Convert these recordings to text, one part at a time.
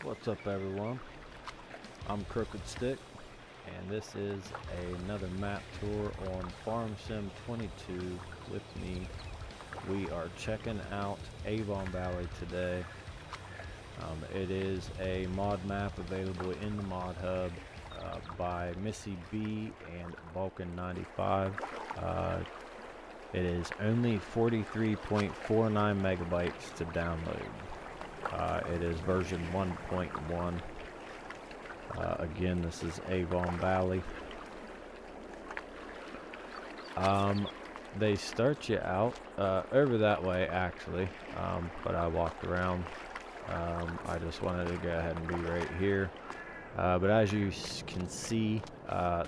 What's up, everyone? I'm Crooked Stick, and this is another map tour on FarmSim22 with me. We are checking out Avon Valley today. It is a mod map available in the mod hub by Missy B and Vulcan 95. It is only 43.49 megabytes to download. It is version 1.1. Again, this is Avon Valley. They start you out over that way, actually, but I walked around. I just wanted to go ahead and be right here. But as you can see,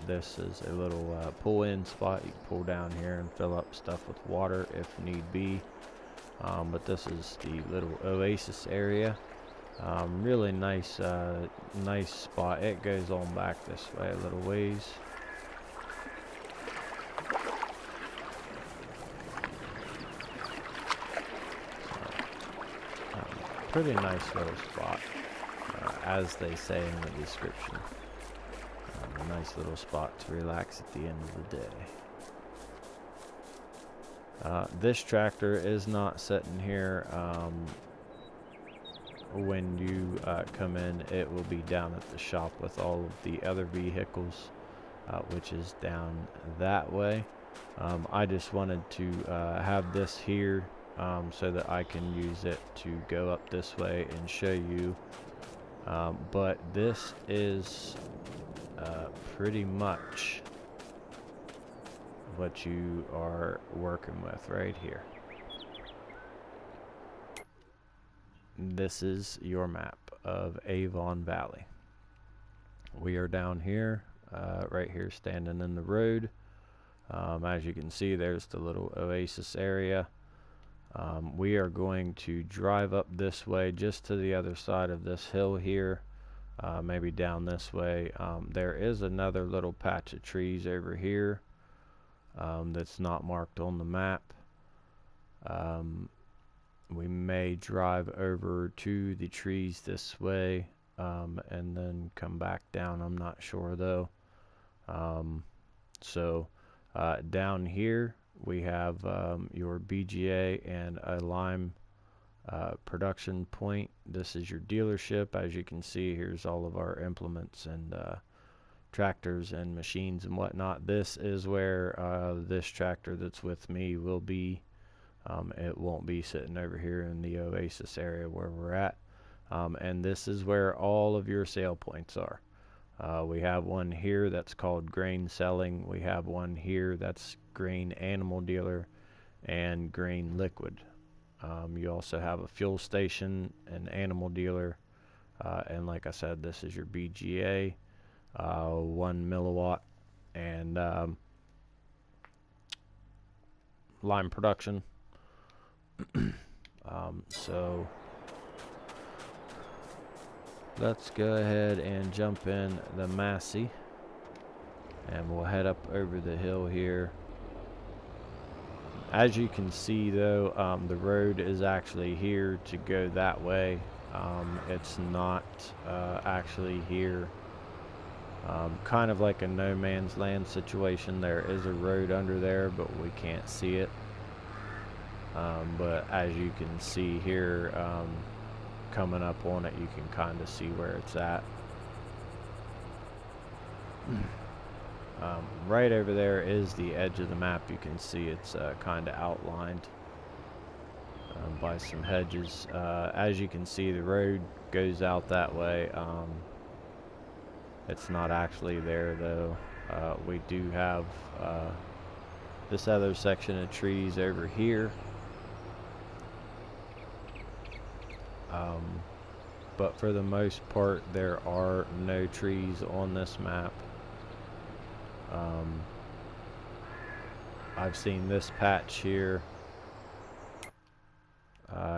this is a little pull-in spot. You can pull down here and fill up stuff with water if need be. But this is the little oasis area. Really nice, nice spot. It goes on back this way a little ways. So, pretty nice little spot, as they say in the description. A nice little spot to relax at the end of the day. This tractor is not sitting here. When you come in, it will be down at the shop with all of the other vehicles, which is down that way. I just wanted to have this here so that I can use it to go up this way and show you. But this is pretty much what you are working with right here. This is your map of Avon Valley. We are down here, right here, standing in the road. As you can see, there's the little oasis area. We are going to drive up this way, just to the other side of this hill here, maybe down this way. There is another little patch of trees over here that's not marked on the map. We may drive over to the trees this way and then come back down. I'm not sure though. Down here we have your BGA and a lime production point. This is your dealership. As you can see, here's all of our implements and tractors and machines and whatnot. This is where this tractor that's with me will be. It won't be sitting over here in the oasis area where we're at. And this is where all of your sale points are. We have one here that's called grain selling. We have one here that's grain animal dealer and grain liquid. You also have a fuel station, an animal dealer, and like I said, this is your BGA, 1 milliwatt, and lime production. So let's go ahead and jump in the Massey, and we'll head up over the hill here. As you can see though, the road is actually here to go that way. It's not actually here. Kind of like a no man's land situation. There is a road under there, but we can't see it. But as you can see here, coming up on it, you can kind of see where it's at. Right over there is the edge of the map. You can see it's kind of outlined by some hedges. As you can see, the road goes out that way. It's not actually there though. We do have this other section of trees over here. But for the most part, there are no trees on this map. I've seen this patch here.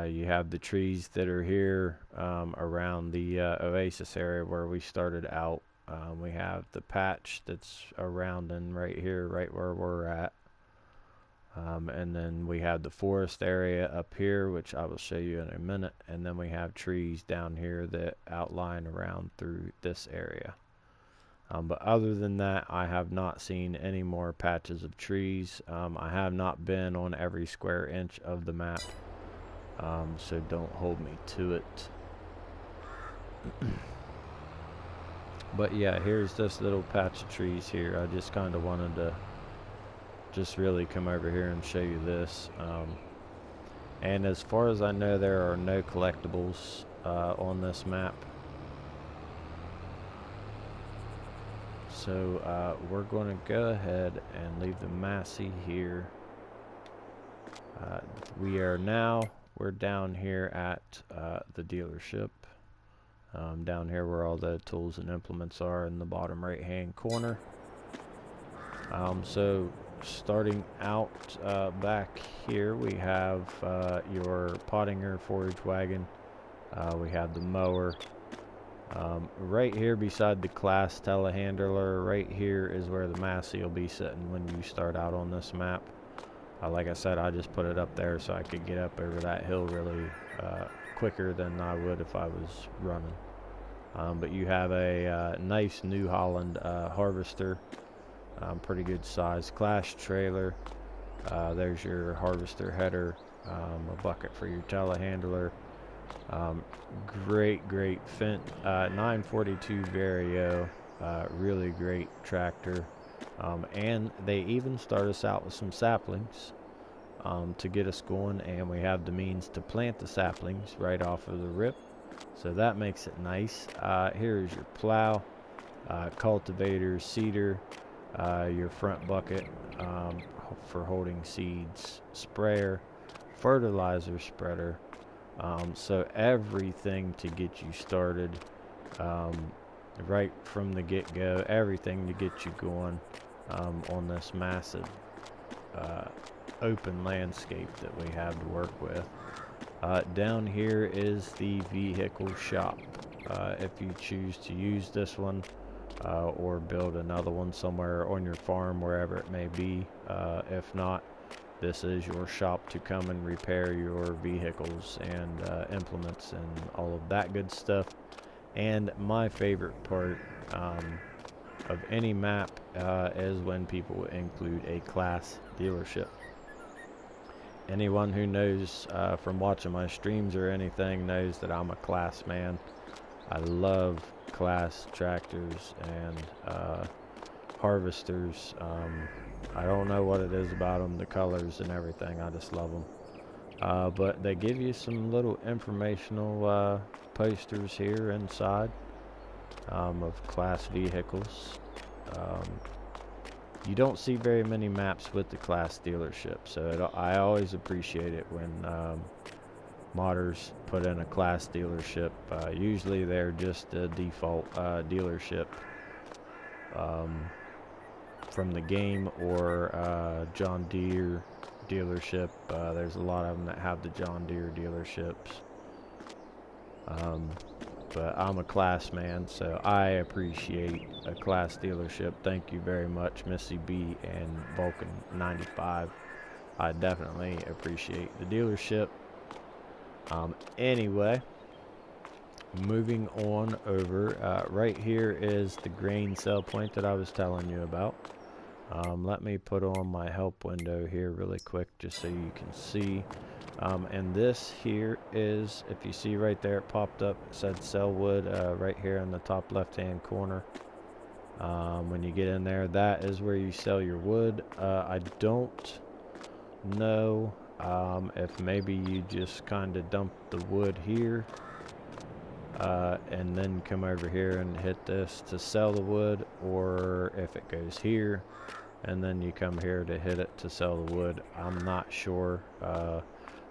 You have the trees that are here around the oasis area where we started out. We have the patch that's around and right here, right where we're at. And then we have the forest area up here, which I will show you in a minute, and then we have trees down here that outline around through this area. But other than that, I have not seen any more patches of trees. I have not been on every square inch of the map, so don't hold me to it. But yeah, here's this little patch of trees here. I just kind of wanted to just really come over here and show you this. And as far as I know, there are no collectibles on this map. So we're going to go ahead and leave the Massey here. We're down here at the dealership. Down here where all the tools and implements are in the bottom right hand corner. So starting out back here, we have your Pottinger forage wagon. We have the mower. Right here beside the class telehandler, right here is where the Massey will be sitting when you start out on this map. Like I said, I just put it up there so I could get up over that hill really quicker than I would if I was running. But you have a nice New Holland harvester, pretty good size class trailer. There's your harvester header, a bucket for your telehandler. Great Fendt 942 Vario, really great tractor. And they even start us out with some saplings to get us going, and we have the means to plant the saplings right off of the rip, so that makes it nice. Here is your plow, cultivator, seeder, your front bucket for holding seeds, sprayer, fertilizer spreader. So everything to get you started, right from the get-go, everything to get you going on this massive open landscape that we have to work with. Down here is the vehicle shop. If you choose to use this one or build another one somewhere on your farm, wherever it may be. If not, this is your shop to come and repair your vehicles and implements and all of that good stuff. And my favorite part of any map is when people include a class dealership. Anyone who knows from watching my streams or anything knows that I'm a class man. I love class tractors and harvesters. I don't know what it is about them, the colors and everything, I just love them. But they give you some little informational posters here inside of class vehicles. You don't see very many maps with the class dealership, so I always appreciate it when modders put in a class dealership. Usually they're just a default dealership from the game, or John Deere dealership. There's a lot of them that have the John Deere dealerships. But I'm a class man, so I appreciate a class dealership. Thank you very much, Missy B and Vulcan95. I definitely appreciate the dealership. Anyway, moving on over, right here is the grain sell point that I was telling you about. Let me put on my help window here really quick just so you can see. And this here is, if you see right there, it popped up, it said sell wood right here in the top left hand corner. When you get in there, that is where you sell your wood. I don't know if maybe you just kind of dump the wood here and then come over here and hit this to sell the wood, or if it goes here and then you come here to hit it to sell the wood. I'm not sure.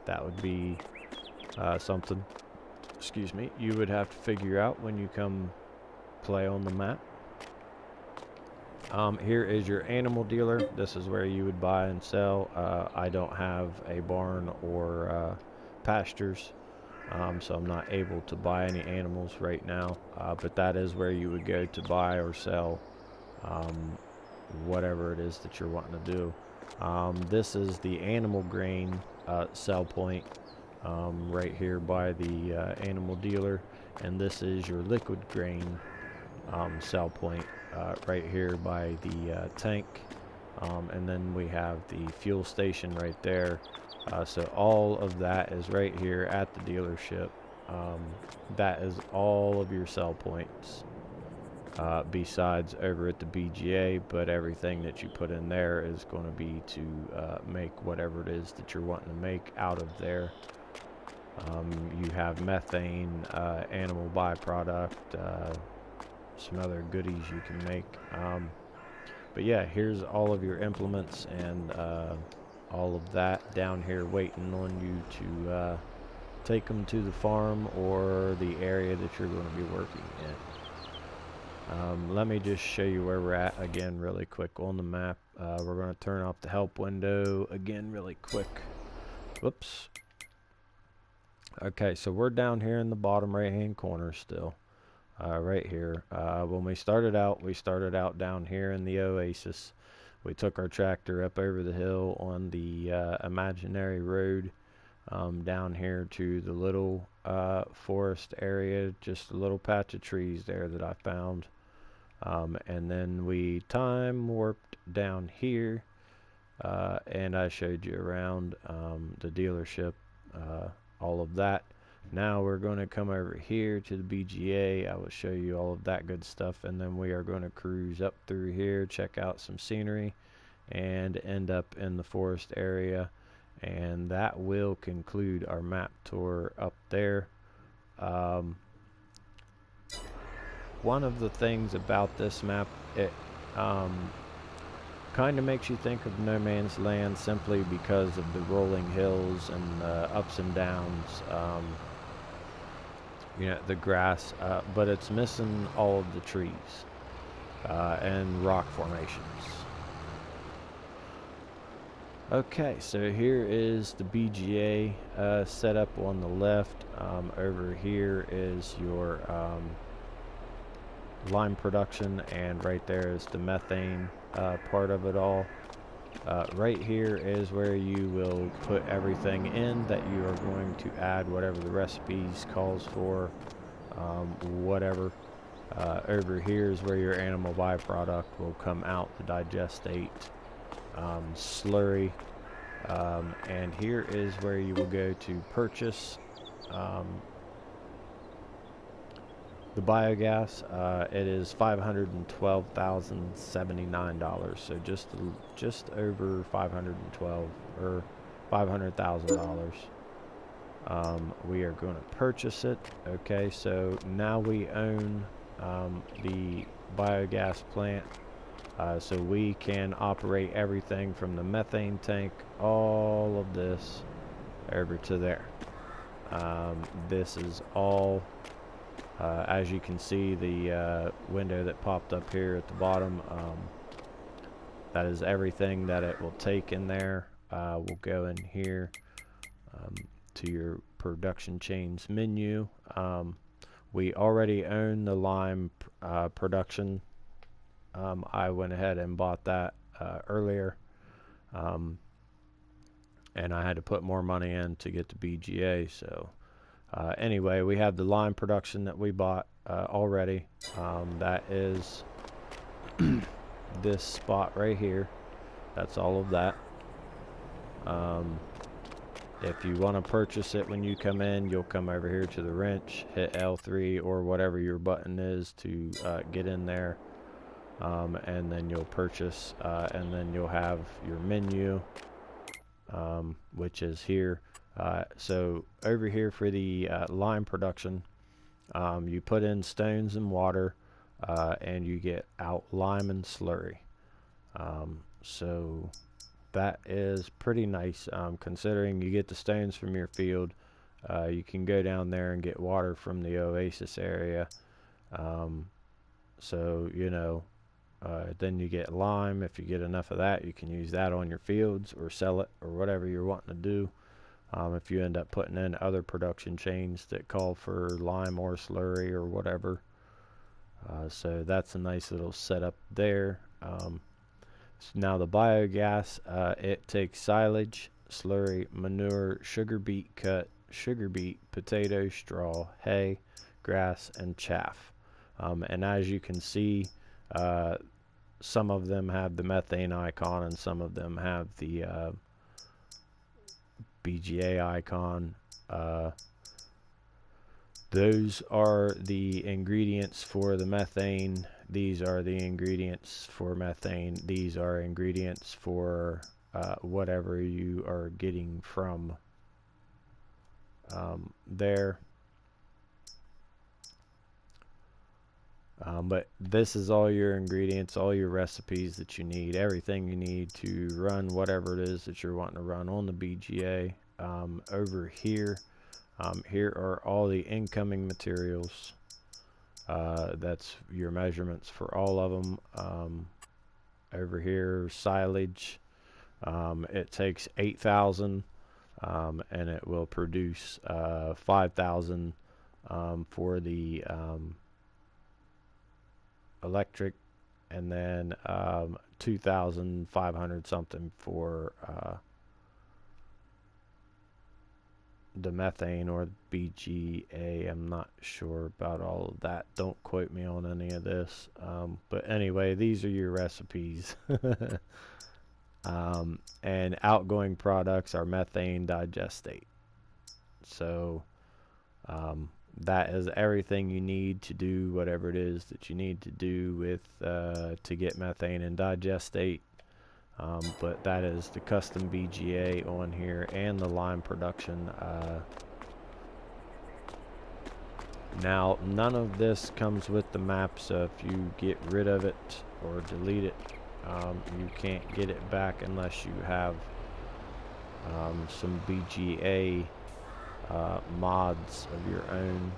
That would be something, excuse me, you would have to figure out when you come play on the map. Here is your animal dealer. This is where you would buy and sell. I don't have a barn or pastures, so I'm not able to buy any animals right now, but that is where you would go to buy or sell whatever it is that you're wanting to do. This is the animal grain sell point right here by the animal dealer, and this is your liquid grain sell point right here by the tank, and then we have the fuel station right there. So all of that is right here at the dealership. That is all of your sell points. Besides over at the BGA, but everything that you put in there is going to be to make whatever it is that you're wanting to make out of there. You have methane, animal byproduct, some other goodies you can make. But yeah, here's all of your implements and all of that down here waiting on you to take them to the farm or the area that you're going to be working in. Let me just show you where we're at again really quick on the map. We're going to turn off the help window again really quick. Whoops. Okay, so we're down here in the bottom right hand corner still. Right here. When we started out down here in the oasis. We took our tractor up over the hill on the imaginary road down here to the little forest area, just a little patch of trees there that I found. And then we time warped down here, and I showed you around the dealership, all of that. Now we're going to come over here to the BGA. I will show you all of that good stuff, and then we are going to cruise up through here, check out some scenery, and end up in the forest area. And that will conclude our map tour up there. One of the things about this map, it kind of makes you think of No Man's Land simply because of the rolling hills and ups and downs, you know, the grass, but it's missing all of the trees and rock formations. Okay, so here is the BGA setup on the left. Over here is your lime production, and right there is the methane part of it all. Right here is where you will put everything in that you are going to add, whatever the recipes calls for, whatever. Over here is where your animal byproduct will come out, the digestate, slurry, and here is where you will go to purchase the biogas. It is $512,079, so just over 512 or $500,000. We are going to purchase it. Okay, so now we own the biogas plant, so we can operate everything from the methane tank, all of this over to there. This is all, as you can see, the window that popped up here at the bottom, that is everything that it will take in there. We'll go in here to your production chains menu. We already own the lime production. I went ahead and bought that earlier, and I had to put more money in to get the BGA. So anyway, we have the lime production that we bought already. That is this spot right here. That's all of that. If you want to purchase it when you come in, you'll come over here to the wrench, hit L3 or whatever your button is to get in there, and then you'll purchase, and then you'll have your menu, which is here. So over here for the lime production, you put in stones and water, and you get out lime and slurry. So that is pretty nice, considering you get the stones from your field. You can go down there and get water from the oasis area. So, you know, then you get lime. If you get enough of that, you can use that on your fields or sell it or whatever you're wanting to do. If you end up putting in other production chains that call for lime or slurry or whatever. So that's a nice little setup there. Now the biogas, it takes silage, slurry, manure, sugar beet cut, sugar beet, potato, straw, hay, grass, and chaff. And as you can see, some of them have the methane icon and some of them have the BGA icon. Those are the ingredients for the methane. These are the ingredients for methane. These are ingredients for whatever you are getting from there. But this is all your ingredients, all your recipes that you need, everything you need to run whatever it is that you're wanting to run on the BGA. Over here, here are all the incoming materials. That's your measurements for all of them. Over here, silage. It takes 8,000 and it will produce 5,000 for the electric, and then 2,500 something for the methane or BGA. I'm not sure about all of that. Don't quote me on any of this. But anyway, these are your recipes. And outgoing products are methane digestate. So that is everything you need to do whatever it is that you need to do with to get methane and digestate. But that is the custom BGA on here and the lime production. Now none of this comes with the map, so if you get rid of it or delete it, you can't get it back unless you have some BGA mods of your own,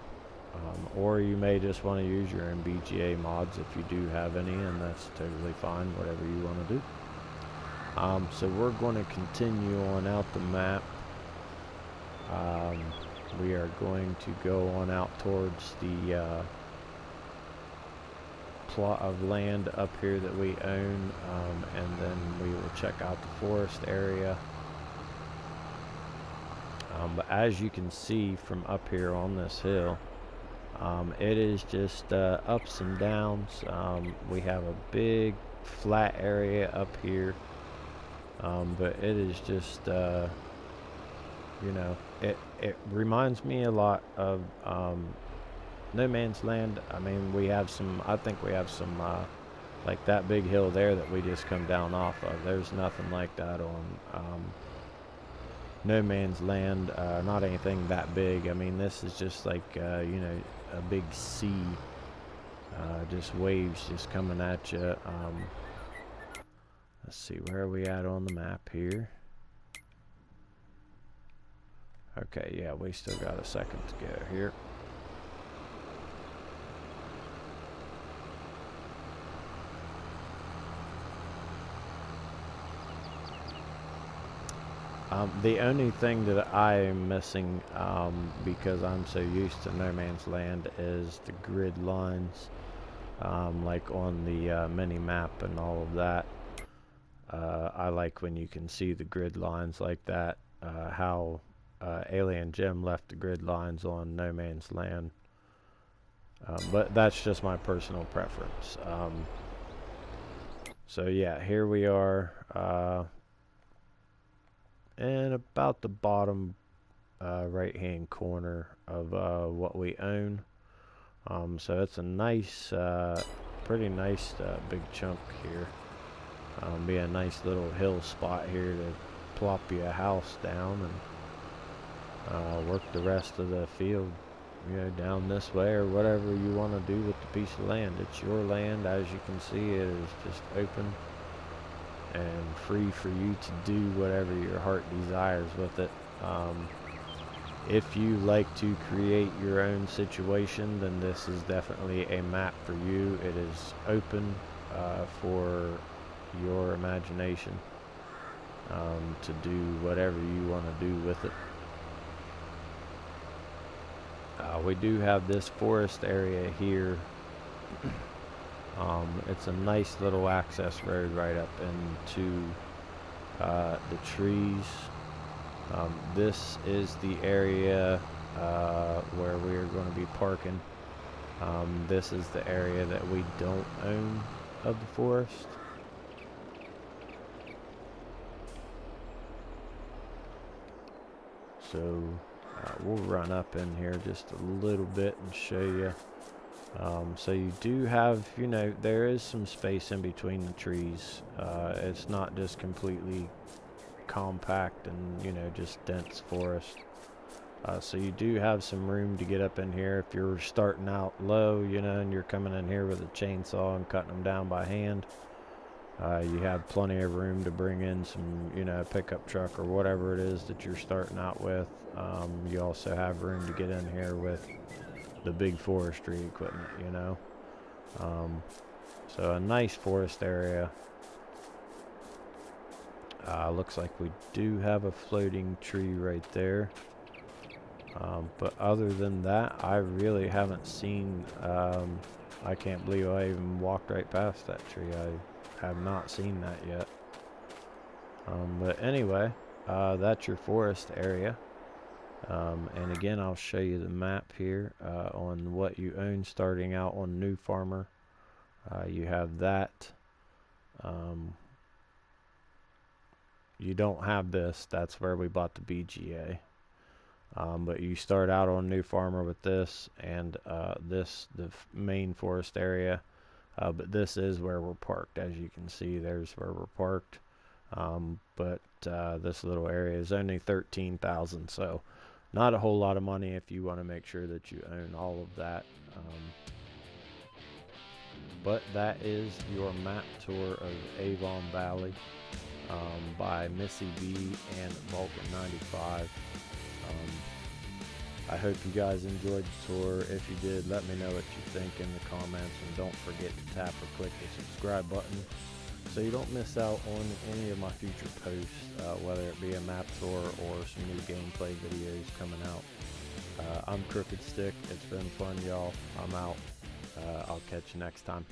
or you may just want to use your own BGA mods if you do have any, and that's totally fine, whatever you want to do. So we're going to continue on out the map. We are going to go on out towards the plot of land up here that we own, and then we will check out the forest area. But as you can see from up here on this hill, it is just ups and downs. We have a big flat area up here, but it is just you know, it reminds me a lot of No Man's Land. I mean, we have some, I think we have some like that big hill there that we just come down off of. There's nothing like that on No Man's Land, not anything that big. I mean, this is just like, you know, a big sea, just waves just coming at you. Let's see, where are we at on the map here? Okay, yeah, we still got a second to go here. The only thing that I am missing, because I'm so used to No Man's Land, is the grid lines, like on the mini map and all of that. I like when you can see the grid lines like that, how Alien Jim left the grid lines on No Man's Land. But that's just my personal preference. So yeah, here we are. And about the bottom right hand corner of what we own. So it's a nice, pretty nice big chunk here. Be a nice little hill spot here to plop you a house down and work the rest of the field, you know, down this way or whatever you want to do with the piece of land. It's your land. As you can see, it is just open and free for you to do whatever your heart desires with it. If you like to create your own situation, then this is definitely a map for you. It is open for your imagination to do whatever you want to do with it. We do have this forest area here It's a nice little access road right up into the trees. This is the area where we're going to be parking. This is the area that we don't own of the forest. So we'll run up in here just a little bit and show you. So you do have, you know, there is some space in between the trees. It's not just completely compact and, you know, just dense forest. So you do have some room to get up in here if you're starting out low, you know, and you're coming in here with a chainsaw and cutting them down by hand. You have plenty of room to bring in some, you know, pickup truck or whatever it is that you're starting out with. You also have room to get in here with the big forestry equipment, you know. So a nice forest area. Looks like we do have a floating tree right there. But other than that, I really haven't seen, I can't believe I even walked right past that tree. I have not seen that yet. But anyway, that's your forest area. And again, I'll show you the map here on what you own starting out on New Farmer. You have that. You don't have this. That's where we bought the BGA. But you start out on New Farmer with this and this, the main forest area. But this is where we're parked. As you can see, there's where we're parked. But this little area is only $13,000, so not a whole lot of money if you want to make sure that you own all of that. But that is your map tour of Avon Valley by Missy B and Vulcan 95. I hope you guys enjoyed the tour. If you did, let me know what you think in the comments, and don't forget to tap or click the subscribe button so you don't miss out on any of my future posts, whether it be a map tour or some new gameplay videos coming out. I'm Crooked Stick. It's been fun, y'all. I'm out. I'll catch you next time.